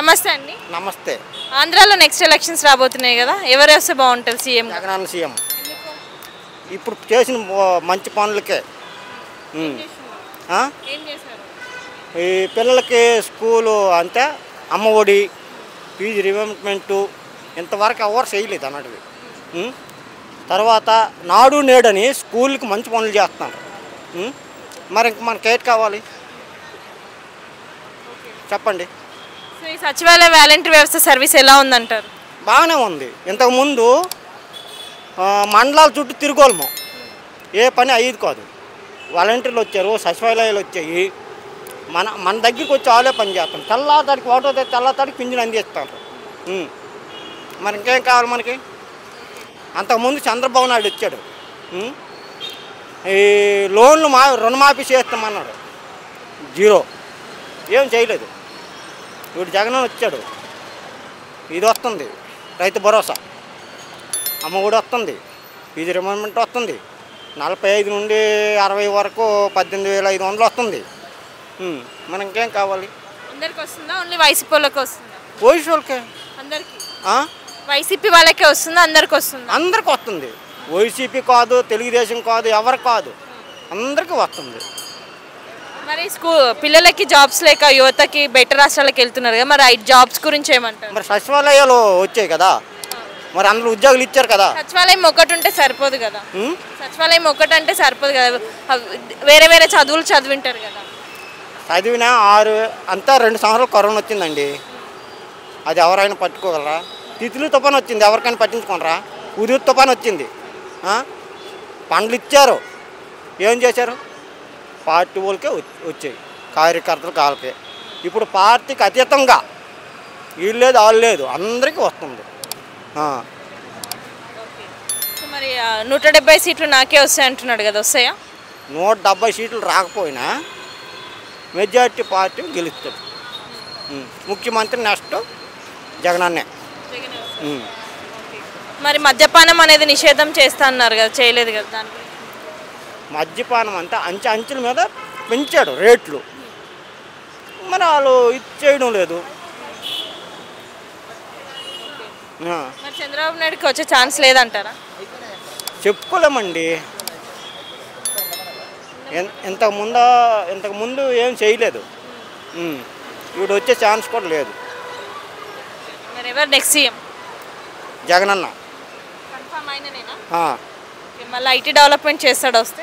నమస్తే అండి. నమస్తే. ఆంధ్రాలో నెక్స్ట్ ఎలక్షన్స్ రాబోతున్నాయి కదా, ఎవరు వస్తే బాగుంటుంది సీఎం? జగనన్న సీఎం. ఇప్పుడు చేసిన మంచి పనులకే. ఈ పిల్లలకి స్కూలు అంతే, అమ్మఒడి, ఫీజు రిమెంబర్మెంటు ఇంతవరకు ఎవరు చేయలేదు అన్నట్టువి. తర్వాత నాడు నేడని స్కూల్కి మంచి పనులు చేస్తున్నారు. మరి ఇంక మనకి ఏంటి కావాలి చెప్పండి. సో ఈ సచివాలయ వాలంటీర్ వ్యవస్థ సర్వీస్ ఎలా ఉందంటారు? బాగానే ఉంది. ఇంతకుముందు మండలాల చుట్టూ తిరుగోలము, ఏ పని అయ్యేది కాదు. వాలంటీర్లు వచ్చారు, సచివాలయాలు వచ్చాయి, మన దగ్గరికి వచ్చి వాళ్ళే పని చేస్తాం. తెల్లాతాడికి ఒకటో తెల్లాతాడికి పింఛను అందిస్తారు. మరి ఇంకేం కావాలి మనకి? అంతకుముందు చంద్రబాబు నాయుడు వచ్చాడు, ఈ లోన్లు రుణమాఫీ చేస్తామన్నాడు, జీరో, ఏం చేయలేదు. ఇప్పుడు జగన్ వచ్చాడు, ఇది వస్తుంది, రైతు భరోసా, అమ్మ కూడా వస్తుంది, ఫీజు రిమెంబర్మెంట్ వస్తుంది, 45 నుండి 60 వరకు 18,500 వస్తుంది. మనం ఇంకేం కావాలి? అందరికి వస్తుందా, ఓన్లీ వైసీపీ వాళ్ళకి వస్తుందా? వైసీపీ వాళ్ళకే, అందరికి. వైసీపీ వాళ్ళకే వస్తుందా, అందరికి వస్తుందా? అందరికి వస్తుంది. వైసీపీ కాదు, తెలుగుదేశం కాదు, ఎవరు కాదు, అందరికీ వస్తుంది. మరి పిల్లలకి జాబ్స్ లేక యువతకి బయట రాష్ట్రాలకు వెళ్తున్నారు కదా, మరి జాబ్స్ గురించి ఏమంటారు? మరి సచివాలయాలు వచ్చాయి కదా, మరి అందరూ ఉద్యోగులు ఇచ్చారు కదా. సచివాలయం ఒకటి ఉంటే సరిపోదు కదా, సచివాలయం ఒకటి అంటే సరిపోదు కదా, వేరే వేరే చదువులు చదివింటారు కదా. చదివినా 6 అంతా 2 సంవత్సరాలు కరోనా వచ్చిందండి, అది ఎవరైనా పట్టుకోగలరా? తిత్లీ తుఫాను వచ్చింది, ఎవరికైనా పట్టించుకోనరా? ఉదయం తుఫాను వచ్చింది, పండ్లు ఇచ్చారు, ఏం చేశారు? పార్టీ వాళ్ళకే వచ్చాయి, కార్యకర్తలు కాళ్ళకే. ఇప్పుడు పార్టీకి అతీతంగా వీళ్ళు లేదు, వాళ్ళు లేదు, అందరికీ వస్తుంది. మరి 170 సీట్లు నాకే వస్తాయి అంటున్నాడు కదా, వస్తాయా? 170 సీట్లు రాకపోయినా మెజార్టీ పార్టీ గెలుస్తాడు. ముఖ్యమంత్రి నెక్స్ట్ జగనన్నే. మరి మద్యపానం అనేది నిషేధం చేస్తా అన్నారు కదా, చేయలేదు కదా దాని గురించి? మద్యపానం అంతా అంచెల మీద పెంచాడు రేట్లు, మరి వాళ్ళు ఇది చేయడం లేదు. మరి చంద్రబాబు నాయుడుకి వచ్చే ఛాన్స్ లేదంటారా? చెప్పుకోలేమండి. ఇంతకుముందు ఏం చేయలేదు, ఇప్పుడు వచ్చే ఛాన్స్ కూడా లేదు. మరి ఎవరు నెక్స్ట్ సీఎం? జగనన్న. మళ్ళీ ఐటీ డెవలప్మెంట్ చేస్తాడు వస్తే?